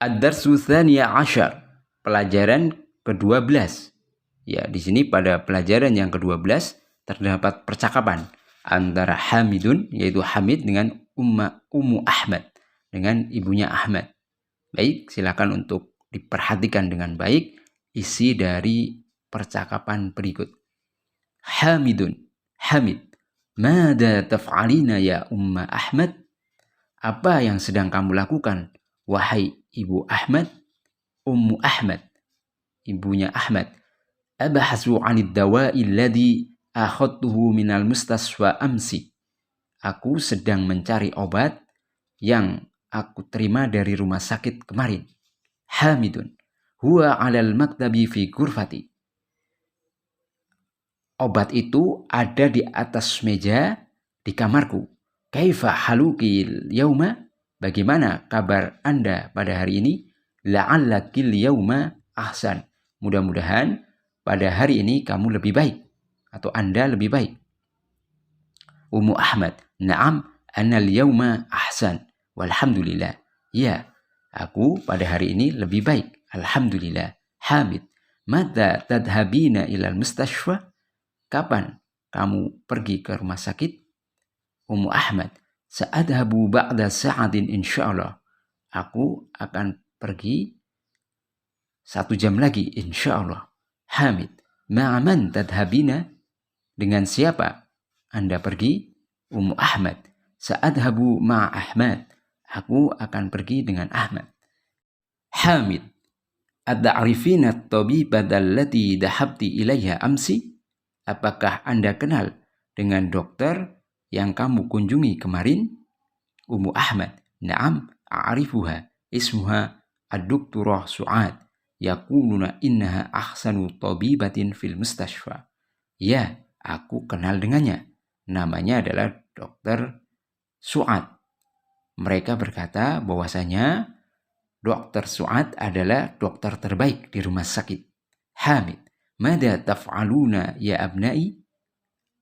Ad-darsu tsaniya asyar, pelajaran ke-12. Ya, di sini pada pelajaran yang ke-12 terdapat percakapan antara Hamidun, yaitu Hamid, dengan Ummu Ahmad, dengan ibunya Ahmad. Baik, silakan untuk diperhatikan dengan baik isi dari percakapan berikut. Hamidun, Hamid, mada taf'alina ya Umma Ahmad? Apa yang sedang kamu lakukan, wahai ibu Ahmad? Ummu Ahmad, ibunya Ahmad. Abahasu 'anid dawa'i alladhi akhadtuhu minal mustaswa amsi. Aku sedang mencari obat yang aku terima dari rumah sakit kemarin. Hamidun, huwa 'alal maktabi fi ghurfati. Obat itu ada di atas meja di kamarku. Kaifa halukil yauma? Bagaimana kabar Anda pada hari ini? La'allakil yauma ahsan. Mudah-mudahan pada hari ini kamu lebih baik atau Anda lebih baik. Ummu Ahmad, na'am, anal yauma ahsan. Walhamdulillah. Ya, aku pada hari ini lebih baik. Alhamdulillah. Hamid, mata tadhabina ilal mustashfa? Kapan kamu pergi ke rumah sakit? Ummu Ahmad, sa'adhabu ba'da sa'adin insyaallah. Aku akan pergi 1 jam lagi insyaallah. Hamid, ma'aman tadhabina? Dengan siapa Anda pergi? Ummu Ahmad, sa'adhabu ma'ahmad. Aku akan pergi dengan Ahmad. Hamid, at-ta'rifina at-tabibata allati dhahabti ilaiha amsi? Apakah Anda kenal dengan dokter yang kamu kunjungi kemarin? Ummu Ahmad, na'am, a'rifuha, ismuha ad-dokturah Su'ad, yaquluna innaha ahsanu tabibatin fil mustashfa. Ya, aku kenal dengannya. Namanya adalah dokter Su'ad. Mereka berkata bahwasanya dokter Su'ad adalah dokter terbaik di rumah sakit. Hamid, mada taf'aluna ya abnai?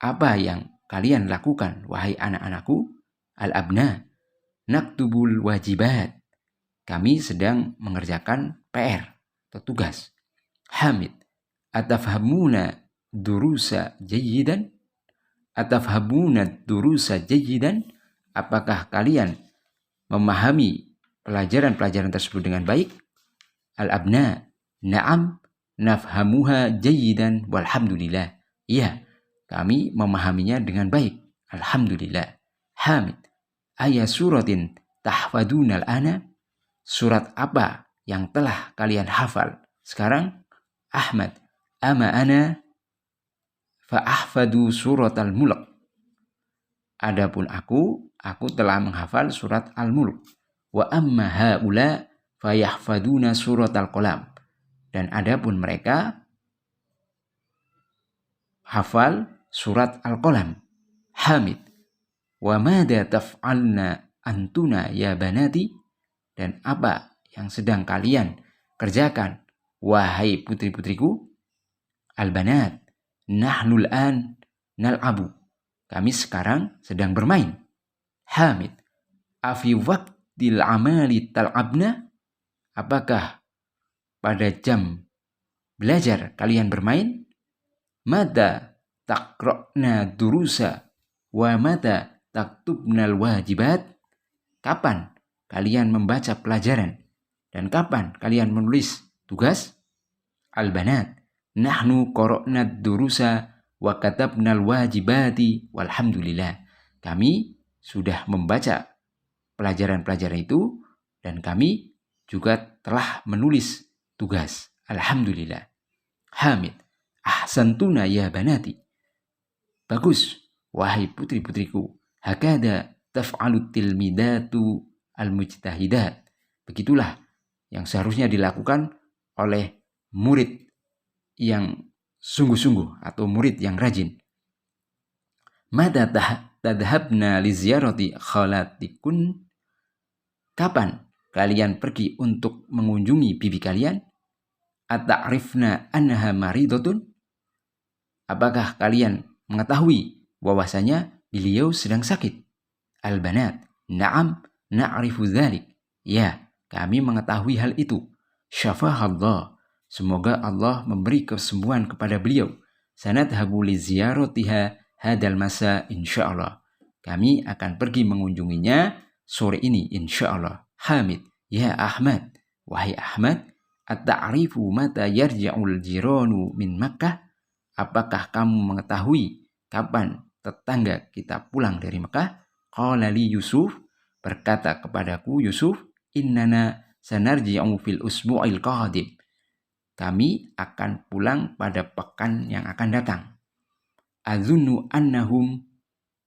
Apa yang kalian lakukan, wahai anak-anakku? Al-abna, naktubul wajibat. Kami sedang mengerjakan PR atau tugas. Hamid, atafhamuna durusa jayyidan? Atafhamuna durusa jayyidan? Apakah kalian memahami pelajaran-pelajaran tersebut dengan baik? Al-abna, na'am, nafhamuha jayyidan walhamdulillah. Iya, kami memahaminya dengan baik. Alhamdulillah. Hamid, ayat suratin tahfadunal ana? Surat apa yang telah kalian hafal sekarang? Ahmad, ama ana fa'ahfadu surat al-mulk. Adapun aku telah menghafal surat al-mulk. Wa amma haula fayahfaduna surat al-qalam. Dan adapun mereka hafal surat al-qalam. Hamid, wa mada taf'alna antuna ya banati? Dan apa yang sedang kalian kerjakan, wahai putri-putriku? Al-banat, nahnul an nal'abu. Kami sekarang sedang bermain. Hamid, afi waqtil amali tal'abna? Apakah pada jam belajar kalian bermain? Mata taqra'na durusa wa mata taktubnal wajibat? Kapan kalian membaca pelajaran dan kapan kalian menulis tugas? Al-banat, nahnu qara'na durusa wa katabnal wajibati walhamdulillah. Kami sudah membaca pelajaran-pelajaran itu dan kami juga telah menulis tugas. Alhamdulillah. Hamid, ahsantuna ya banati. Bagus, wahai putri-putriku. Hakada taf'alut tilmidatu al-mujtahidat. Begitulah yang seharusnya dilakukan oleh murid yang sungguh-sungguh atau murid yang rajin. Mada tadhabna li ziyarati khalatikun? Kapan kalian pergi untuk mengunjungi bibi kalian? Ata'rifna annaha maridotun? Apakah kalian mengetahui bahwasanya beliau sedang sakit? Al-banat, na'am, na'rifu dzalik. Ya, Kami mengetahui hal itu. Syafahullah. Semoga Allah memberi kesembuhan kepada beliau. Sanadhabu li ziyaratiha hadal masa insyaallah. Kami akan pergi mengunjunginya sore ini insyaallah. Hamid, ya Ahmad. Wahai Ahmad, at-ta'rifu mata yarja'ul jiranu min Makkah? Apakah kamu mengetahui kapan tetangga kita pulang dari Mekah? Qala li Yusuf, berkata kepadaku Yusuf, innana sanarji'u fil usbu'il qadim. Kami akan pulang pada pekan yang akan datang. Azunnu annahum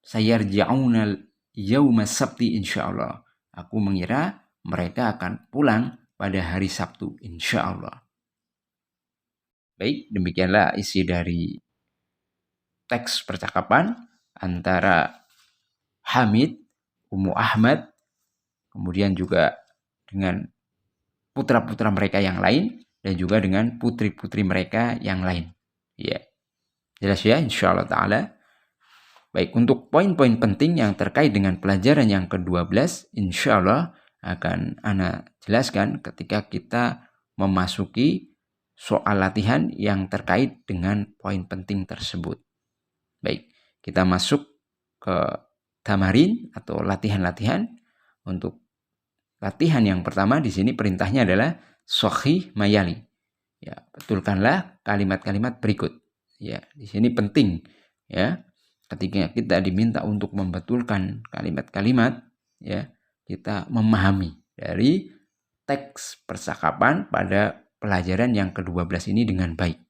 sayarji'una yauma sabti insyaallah. Aku mengira mereka akan pulang pada hari Sabtu insyaallah. Baik, demikianlah isi dari teks percakapan antara Hamid, Ummu Ahmad, kemudian juga dengan putra-putra mereka yang lain, dan juga dengan putri-putri mereka yang lain. Ya, jelas ya insyaallah ta'ala. Baik, untuk poin-poin penting yang terkait dengan pelajaran yang ke-12, insyaallah akan Ana jelaskan ketika kita memasuki soal latihan yang terkait dengan poin penting tersebut. Baik, kita masuk ke tamarin atau latihan-latihan. Untuk latihan yang pertama di sini perintahnya adalah sahih mayali. Ya, betulkanlah kalimat-kalimat berikut. Ya, di sini penting ya. Ketika kita diminta untuk membetulkan kalimat-kalimat, ya, kita memahami dari teks percakapan pada pelajaran yang ke-12 ini dengan baik.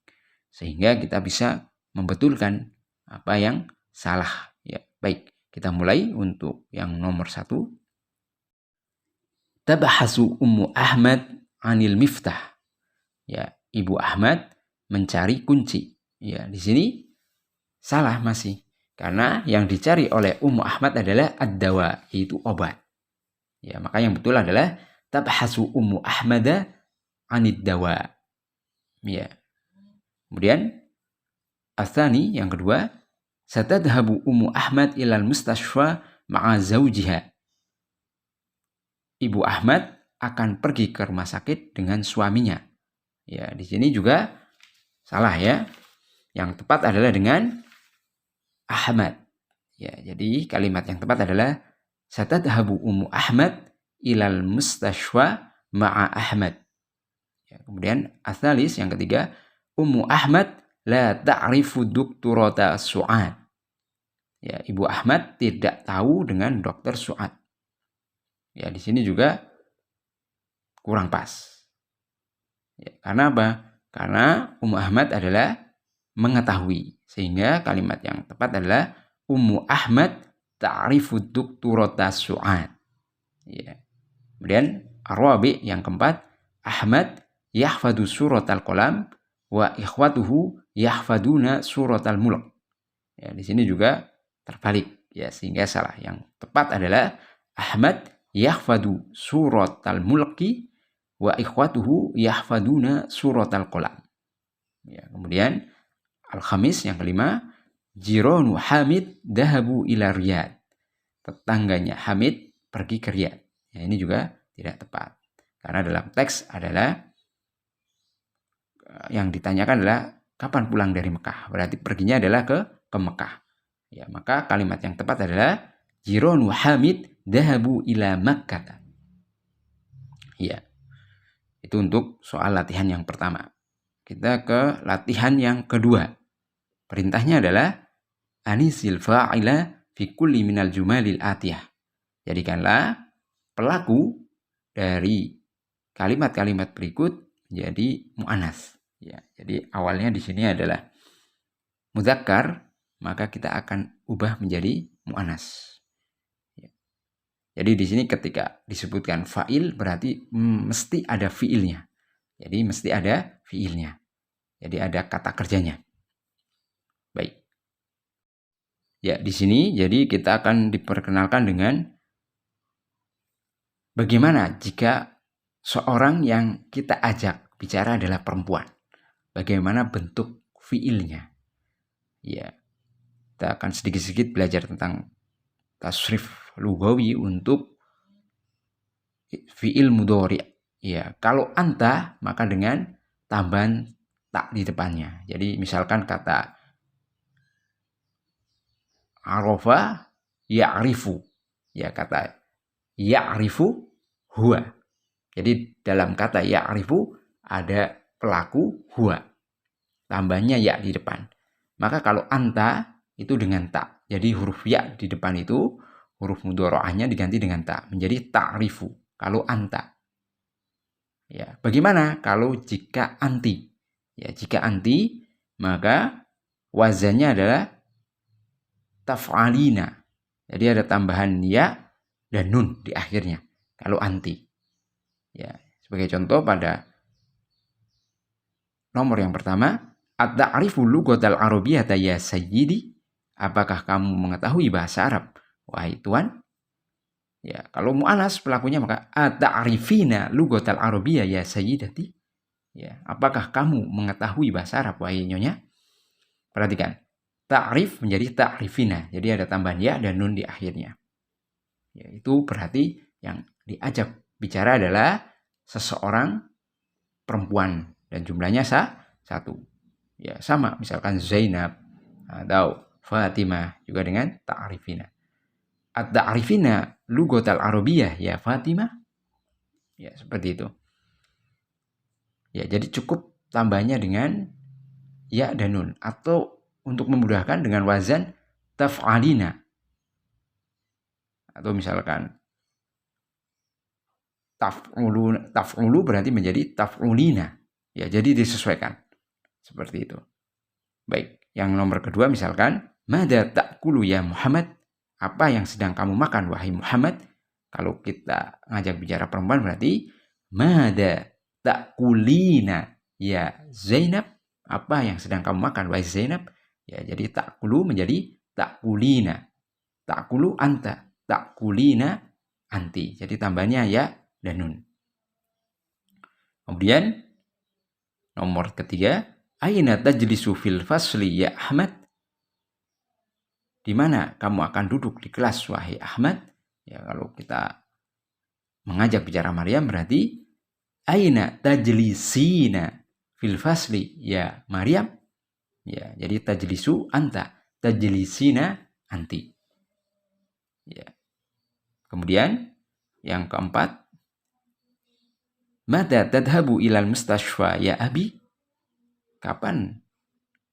Sehingga kita bisa membetulkan apa yang salah. Ya, baik, kita mulai untuk yang nomor 1. Tabahasu Ummu Ahmad anil miftah. Ya, Ibu Ahmad mencari kunci. Ya, di sini salah masih. Karena yang dicari oleh Ummu Ahmad adalah ad-dawa, yaitu obat. Ya, maka yang betul adalah tabhasu Ummu Ahmada anid dawa. Ya. Kemudian asani yang kedua, satadhabu Ummu Ahmad ilal mustashfa ma'a zawjiha. Ibu Ahmad akan pergi ke rumah sakit dengan suaminya. Ya, di sini juga salah ya. Yang tepat adalah dengan Ahmad. Ya, jadi kalimat yang tepat adalah satadhabu Ummu Ahmad ilal mustashfa ma'a Ahmad. Ya, kemudian asalis yang ketiga, Ummu Ahmad la ta'rifu doktorata Su'ad. Ya, Ibu Ahmad tidak tahu dengan dokter Su'ad. Ya, di sini juga kurang pas. Ya, karena apa? Karena Ummu Ahmad adalah mengetahui. Sehingga kalimat yang tepat adalah Ummu Ahmad ta'rifu doktorata Su'ad. Ya. Kemudian Arabi yang keempat, Ahmad yahfadu surat al-qalam wa ikhwatuhu yahfaduna surat al-mulk. Ya, di sini juga terbalik ya, sehingga salah. Yang tepat adalah Ahmad yahfadu surat al-mulki wa ikhwatuhu yahfaduna surat al-qalam. Ya, kemudian Al-Khamis yang kelima, Jironu Hamid dahabu ila Riyadh. Tetangganya Hamid pergi ke Riyadh. Ya, ini juga tidak tepat. Karena dalam teks adalah yang ditanyakan adalah kapan pulang dari Mekah. Berarti perginya adalah ke Mekah. Ya, maka kalimat yang tepat adalah Jironu Hamid dahabu ila Makkah. Ya. Itu untuk soal latihan yang pertama. Kita ke latihan yang kedua. Perintahnya adalah anisil fa'ila fi kulli minal jumalil atiyah. Jadikanlah pelaku dari kalimat-kalimat berikut menjadi mu'annas. Ya, jadi awalnya di sini adalah mudzakkar, maka kita akan ubah menjadi mu'annas. Ya. Jadi di sini ketika disebutkan fa'il berarti mesti ada fiilnya. Jadi mesti ada fiilnya. Jadi ada kata kerjanya. Baik. Ya, di sini jadi kita akan diperkenalkan dengan bagaimana jika seorang yang kita ajak bicara adalah perempuan. Bagaimana bentuk fiilnya. Ya, kita akan sedikit-sedikit belajar tentang tasrif lughawi untuk fiil mudhari'. Ya, kalau anta maka dengan tambahan tak di depannya. Jadi misalkan kata arafa ya'rifu. Ya, kata ya'rifu huwa. Jadi dalam kata ya'rifu ada pelaku huwa. Tambahnya ya di depan. Maka kalau anta itu dengan tak. Jadi huruf ya di depan itu huruf mudhora'ahnya diganti dengan tak menjadi ta'rifu. Kalau anta. Ya, bagaimana kalau jika anti? Ya, jika anti maka wazannya adalah taf'alina. Jadi ada tambahan ya dan nun di akhirnya. Kalau anti. Ya, sebagai contoh pada nomor yang pertama, at-ta'rifu lughatal arabiyyata ya sayyidi? Apakah kamu mengetahui bahasa Arab, wahai tuan? Ya, kalau mu'anas pelakunya maka at-ta'rifina lughatal arabiyyah ya sayyidati? Ya, apakah kamu mengetahui bahasa Arab, wahai nyonya? Perhatikan. Ta'rif menjadi ta'rifina. Jadi ada tambahan ya dan nun di akhirnya. Ya, itu berarti yang diajak bicara adalah seseorang perempuan dan jumlahnya satu. Ya, sama misalkan Zainab atau Fatimah juga dengan ta'rifina. At-ta'rifina lughatal arabiyyah ya Fatimah. Ya, seperti itu. Ya, jadi cukup tambahnya dengan ya dan nun atau untuk memudahkan dengan wazan taf'alina. Atau misalkan taf'ulu berarti menjadi taf'ulina. Ya, jadi disesuaikan. Seperti itu. Baik, yang nomor kedua misalkan mada ta'kulu ya Muhammad? Apa yang sedang kamu makan wahai Muhammad? Kalau kita ngajak bicara perempuan berarti mada ta'kulina ya Zainab? Apa yang sedang kamu makan wahai Zainab? Ya, jadi ta'kulu menjadi ta'kulina. Ta'kulu anta, ta'kulina anti. Jadi tambahnya ya dan nun. Kemudian nomor ketiga, aina tajlisu fil fasli ya Ahmad? Di mana kamu akan duduk di kelas wahai Ahmad? Ya, kalau kita mengajak bicara Maryam berarti aina tajlisina fil fasli ya Maryam? Ya, jadi tajlisu anta, tajlisina anti. Ya. Kemudian yang keempat, mata tadhabu ilal mustashfa ya abi? Kapan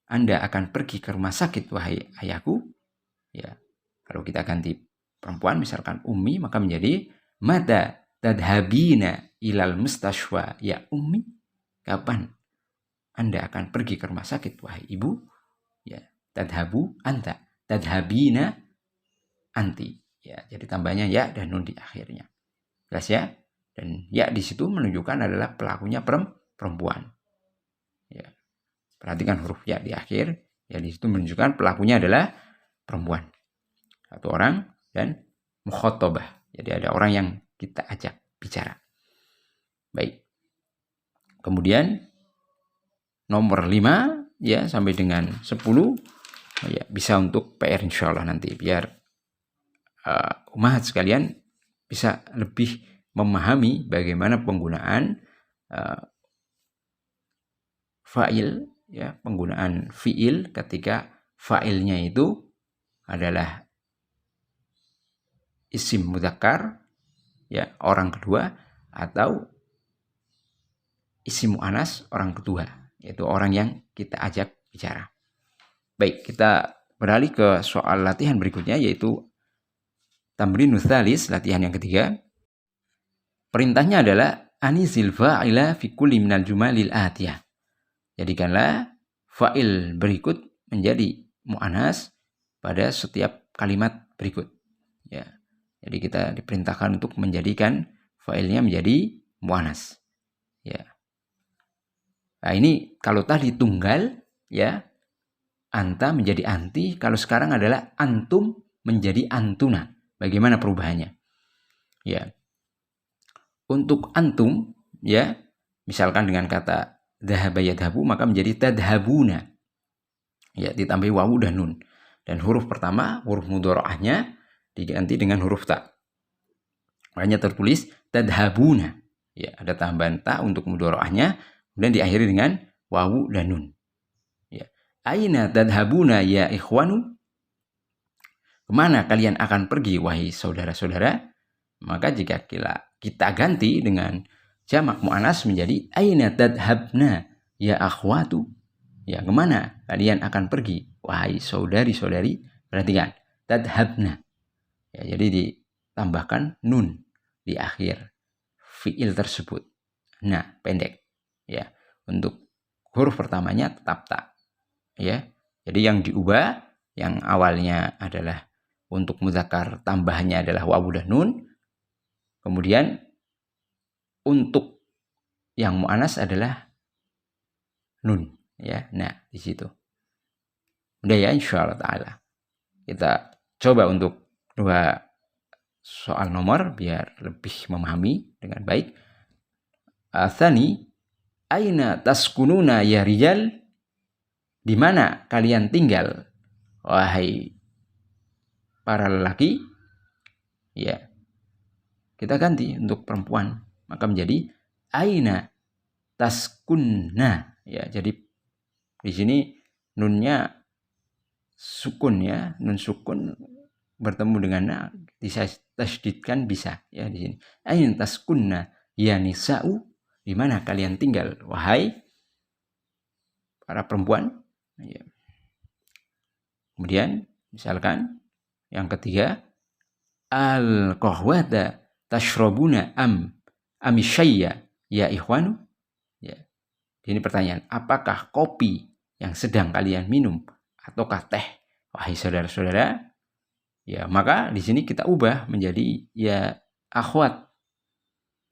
Anda akan pergi ke rumah sakit wahai ayahku? Ya, kalau kita ganti perempuan misalkan ummi maka menjadi mata tadhabina ilal mustashfa ya ummi? Kapan Anda akan pergi ke rumah sakit wahai ibu? Ya, tadhabu anta, tadhabina anti. Ya, jadi tambahnya ya dan nun di akhirnya. Jelas ya? Dan ya di situ menunjukkan adalah pelakunya perempuan. Ya. Perhatikan huruf ya di akhir. Ya di situ menunjukkan pelakunya adalah perempuan. Satu orang dan mukhatabah. Jadi ada orang yang kita ajak bicara. Baik. Kemudian nomor 5 ya sampai dengan 10 ya bisa untuk PR insyaallah nanti biar umat sekalian bisa lebih memahami bagaimana penggunaan fa'il ya, penggunaan fi'il ketika fa'ilnya itu adalah isim mudzakkar ya, orang kedua atau isim muannas orang kedua, yaitu orang yang kita ajak bicara. Baik, kita beralih ke soal latihan berikutnya yaitu tamrinus tsalis, latihan yang ketiga. Perintahnya adalah anisil fa'ila fi kulli minal jumalil atiyah. Jadikanlah fa'il berikut menjadi mu'annas pada setiap kalimat berikut. Ya. Jadi kita diperintahkan untuk menjadikan fa'ilnya menjadi mu'annas. Ya. Nah, ini kalau tadi tunggal ya, anta menjadi anti, kalau sekarang adalah antum menjadi antuna. Bagaimana perubahannya? Ya. Untuk antum ya, misalkan dengan kata dhahaba yadhabu maka menjadi tadhabuna. Ya, ditambahi wawu dan nun. Dan huruf pertama, huruf mudhora'ahnya diganti dengan huruf ta. Makanya tertulis tadhabuna. Ya, ada tambahan ta untuk mudharaahnya, kemudian diakhiri dengan wawu dan nun. Ya. Aina tadhabuna ya ikhwanu? Kemana kalian akan pergi wahai saudara-saudara? Maka jika kita ganti dengan jamak muannas menjadi aina tadhabna ya akhwatu? Ya, kemana kalian akan pergi wahai saudari-saudari? Perhatikan, tadhabna. Ya, jadi ditambahkan nun di akhir fiil tersebut. Nah, pendek. Ya, untuk huruf pertamanya tetap ta. Ya, jadi yang diubah, yang awalnya adalah untuk muzakkar tambahannya adalah wawu dan nun. Kemudian untuk yang muannas adalah nun. Ya, nah di situ. Udah ya, insyaallah taala. Kita coba untuk dua soal nomor biar lebih memahami dengan baik. Atsani, aina taskununa ya rijal? Di mana kalian tinggal wahai para lelaki? Ya. Kita ganti untuk perempuan, maka menjadi aina taskunna. Ya, jadi di sini nunnya sukun ya, nun sukun bertemu dengan na ditasydidkan bisa ya di sini. Aina taskunna ya nisa'u? Di mana kalian tinggal wahai para perempuan? Ya. Kemudian misalkan yang ketiga, al-qahwata tashrabuna amisyayya ya ikhwanu? Ya. Ini pertanyaan, apakah kopi yang sedang kalian minum ataukah teh wahai saudara-saudara? Ya, maka di sini kita ubah menjadi ya akhwat.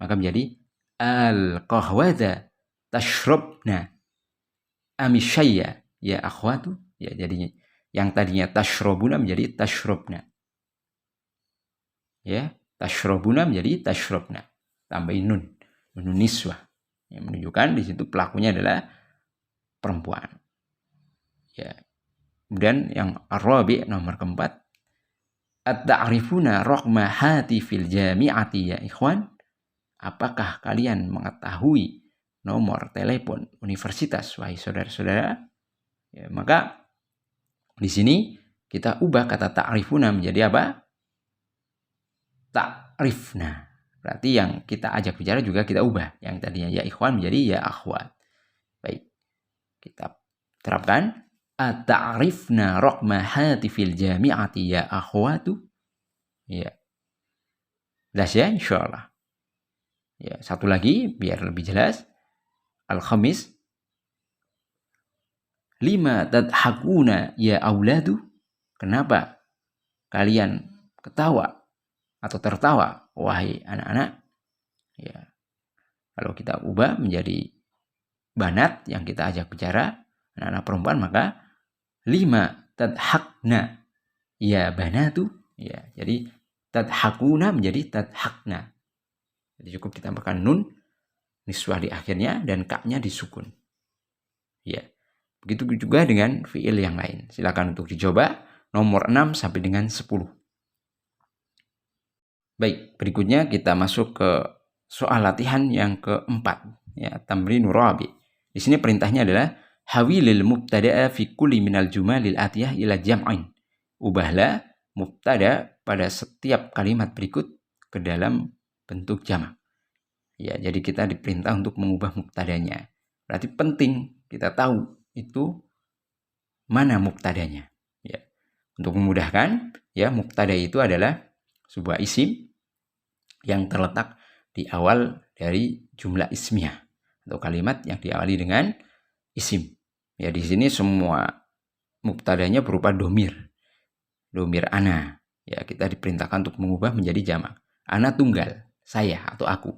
Maka menjadi al-qahwata tashrabna amisyayya ya akhwatu? Ya, jadinya yang tadinya tashrabuna menjadi tashrabna. Ya, tashrabuna menjadi tashrabna. Tambahin nun niswah. Yang menunjukkan di situ pelakunya adalah perempuan. Ya. Kemudian yang ar-rabi' nomor keempat, at-ta'rifuna raqma hatifil jami'ati ya ikhwan? Apakah kalian mengetahui nomor telepon universitas wahai saudara-saudara? Ya, maka di sini kita ubah kata ta'rifuna menjadi apa? Ta'rifna. Berarti yang kita ajak bicara juga kita ubah. Yang tadinya ya ikhwan menjadi ya akhwat. Baik. Kita terapkan. At-ta'rifna raqma hatifil jami'ati ya akhwatu? Ya. Jelas ya insyaallah. Ya, satu lagi biar lebih jelas. Al-khamis. Lima tadhakuna ya auladu? Kenapa kalian ketawa atau tertawa wahai anak-anak? Ya. Kalau kita ubah menjadi banat yang kita ajak bicara, anak-anak perempuan, maka lima tadhakna ya banatu? Ya, jadi tadhakuna menjadi tadhakna. Jadi cukup ditambahkan nun niswah di akhirnya dan ka-nya disukun. Ya. Begitu juga dengan fiil yang lain. Silakan untuk dicoba nomor 6 sampai dengan 10. Baik, berikutnya kita masuk ke soal latihan yang keempat, ya, tamrinur rabi. Di sini perintahnya adalah hawilil mubtada'a fi kulli minal jumalil atiyah ila jam'in. Ubahlah mubtada pada setiap kalimat berikut ke dalam bentuk jamak. Ya, jadi kita diperintah untuk mengubah mubtadanya. Berarti penting kita tahu itu mana mubtadanya. Ya. Untuk memudahkan, ya, mubtada itu adalah sebuah isim yang terletak di awal dari jumlah ismiyah atau kalimat yang diawali dengan isim. Ya, di sini semua mubtadanya berupa domir ana. Ya, kita diperintahkan untuk mengubah menjadi jamak. Ana tunggal, saya atau aku.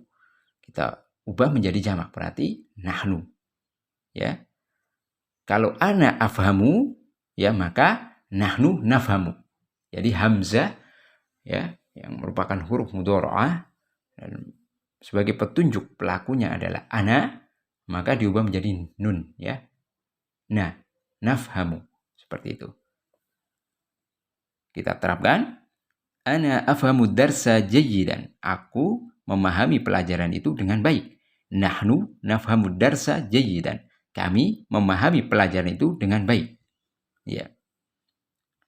Kita ubah menjadi jamak, berarti nahnu. Ya. Kalau ana afhamu, ya, maka nahnu nafhamu. Jadi hamzah, ya, yang merupakan huruf mudhara'ah dan sebagai petunjuk pelakunya adalah ana, maka diubah menjadi nun, ya. Nah, nafhamu, seperti itu. Kita terapkan, ana afhamu darsa jayyidan. Aku memahami pelajaran itu dengan baik. Nahnu nafhamud darsa jayyidan. Kami memahami pelajaran itu dengan baik. Ya.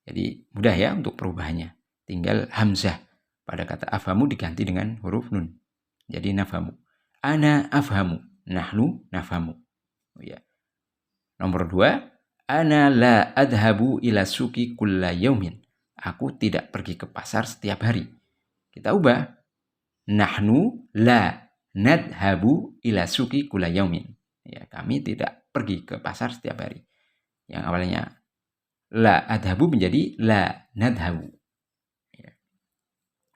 Jadi mudah ya untuk perubahannya. Tinggal hamzah pada kata afhamu diganti dengan huruf nun. Jadi nafhamu. Ana afhamu. Nahnu nafhamu. Ya. Nomor 2, ana la adhabu ila suki kulla yaumin. Aku tidak pergi ke pasar setiap hari. Kita ubah. Nahnu la nadhabu ila suki kulla yaumin. Ya, kami tidak pergi ke pasar setiap hari. Yang awalnya la adhabu menjadi la nadhabu. Ya.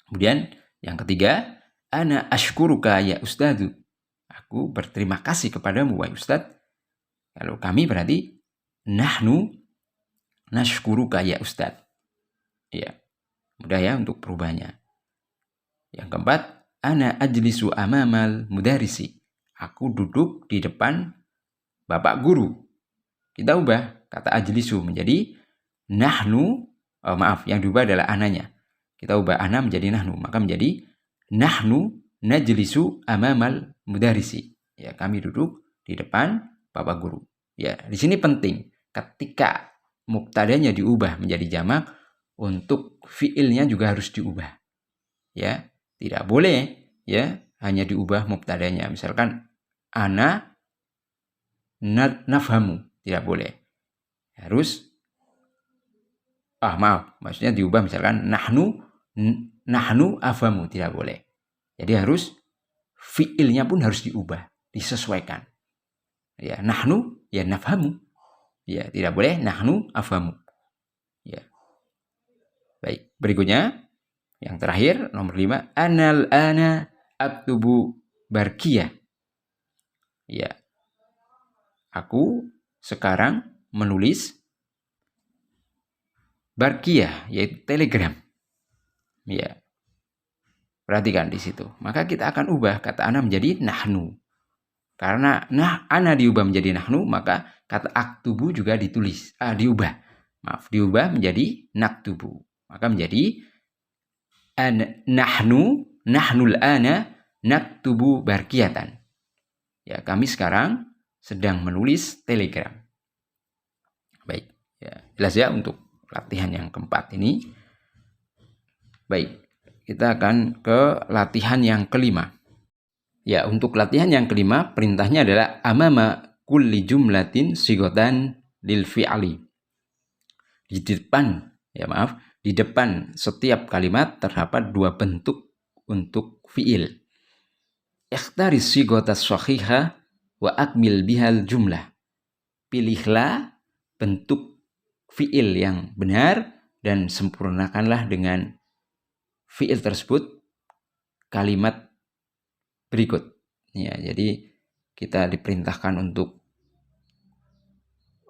Kemudian yang ketiga, ana ashkuruka ya ustadu. Aku berterima kasih kepadamu wahai ustad. Kalau kami berarti nahnu nashkuruka ya ustad. Ya. Mudah ya untuk perubahannya. Yang keempat, ana ajlisu amamal mudarisi. Aku duduk di depan bapak guru. Kita ubah kata ajlisu menjadi nahnu, yang diubah adalah ananya. Kita ubah ana menjadi nahnu, maka menjadi nahnu najlisu amamal mudarisi. Ya, kami duduk di depan bapak guru. Ya, di sini penting ketika mubtadanya diubah menjadi jamak, untuk fiilnya juga harus diubah. Ya, tidak boleh ya hanya diubah mubtadanya. Misalkan ana nafhamu, tidak boleh. Harus maksudnya diubah misalkan nahnu afhamu, tidak boleh. Jadi harus fiilnya pun harus diubah, disesuaikan. Ya, nahnu ya nafhamu. Ya, tidak boleh nahnu afhamu. Ya. Baik, berikutnya yang terakhir nomor 5, ana aktubu barkiyah. Ya. Aku sekarang menulis barkiyah, yaitu telegram. Ya. Perhatikan di situ. Maka kita akan ubah kata ana menjadi nahnu. Karena ana diubah menjadi nahnu, maka kata aktubu juga diubah. Diubah menjadi naktubu. Maka menjadi nahnul ana naktubu barkiyatan. Ya, kami sekarang sedang menulis telegram. Baik, ya, jelas ya untuk latihan yang keempat ini. Baik, kita akan ke latihan yang kelima. Ya, untuk latihan yang kelima, perintahnya adalah amama kulli jumlatin sigotan lil fi'ali. Di depan setiap kalimat terdapat 2 bentuk untuk fi'il. Ikhtaris sigotas sahihah wa akmil bihal jumlah. Pilihlah bentuk fi'il yang benar dan sempurnakanlah dengan fi'il tersebut kalimat berikut. Ya, jadi kita diperintahkan untuk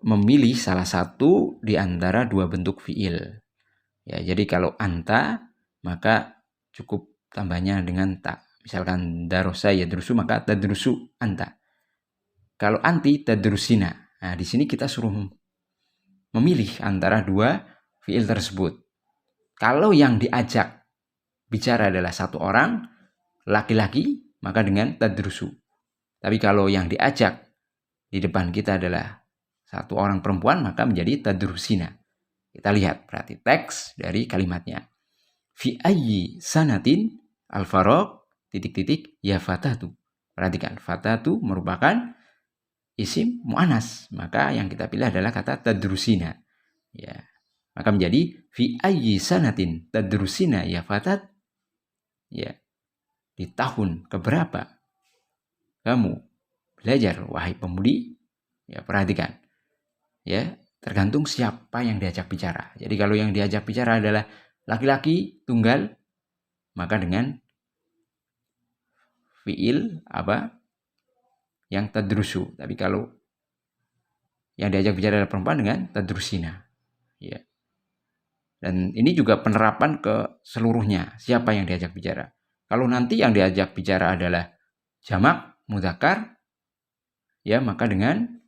memilih salah satu di antara 2 bentuk fi'il. Ya, jadi kalau anta maka cukup tambahnya dengan ta. Misalkan darosa yadrusu maka tadrusu anta. Kalau anti tadrusina. Nah, di sini kita suruh memilih antara 2 fi'il tersebut. Kalau yang diajak bicara adalah 1 orang laki-laki, maka dengan tadrusu. Tapi kalau yang diajak di depan kita adalah 1 orang perempuan, maka menjadi tadrusina. Kita lihat, berarti teks dari kalimatnya. Fi ayyi sanatin al-faraq ... ya fatatu. Perhatikan, fatatu merupakan isim mu'anas. Maka yang kita pilih adalah kata tadrusina. Ya. Maka menjadi fi ayyi sanatin tadrusina ya fatat. Ya. Di tahun keberapa kamu belajar wahai pemudi? Ya, perhatikan. Ya, tergantung siapa yang diajak bicara. Jadi kalau yang diajak bicara adalah laki-laki tunggal, maka dengan fi'il yang tadrusu. Tapi kalau yang diajak bicara adalah perempuan, dengan tadrusina. Ya. Dan ini juga penerapan ke seluruhnya, siapa yang diajak bicara. Kalau nanti yang diajak bicara adalah jamak mudzakkar, ya maka dengan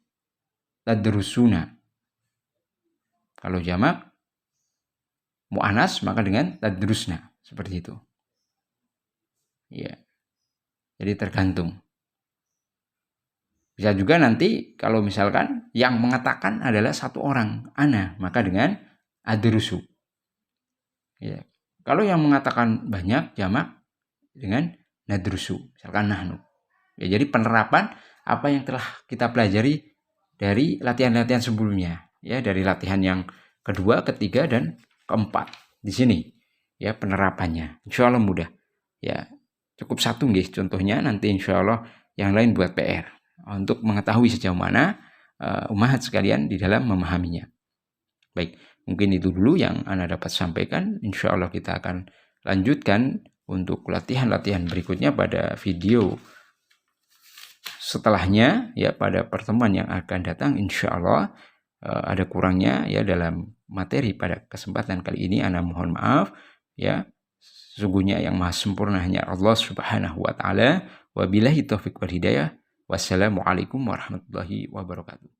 tadrusuna. Kalau jamak mu'anas maka dengan tadrusna, seperti itu. Ya. Jadi tergantung. Bisa juga nanti kalau misalkan yang mengatakan adalah satu orang, ana, maka dengan adrusu. Ya. Kalau yang mengatakan banyak, jamak, dengan nadrusu, misalkan nahnu. Ya, jadi penerapan apa yang telah kita pelajari dari latihan-latihan sebelumnya, ya, dari latihan yang kedua, ketiga, dan keempat. Di sini, ya, penerapannya. Insya Allah mudah. Ya, cukup satu guys contohnya, nanti insya Allah yang lain buat PR untuk mengetahui sejauh mana umat sekalian di dalam memahaminya. Baik, mungkin itu dulu yang Anda dapat sampaikan. Insya Allah kita akan lanjutkan untuk latihan-latihan berikutnya pada video setelahnya, ya, pada pertemuan yang akan datang. Insya Allah ada kurangnya ya dalam materi pada kesempatan kali ini, Anda mohon maaf ya. Sesungguhnya yang maha sempurna hanya Allah subhanahu wa ta'ala. Wabillahi taufiq wal hidayah. Wassalamualaikum warahmatullahi wabarakatuh.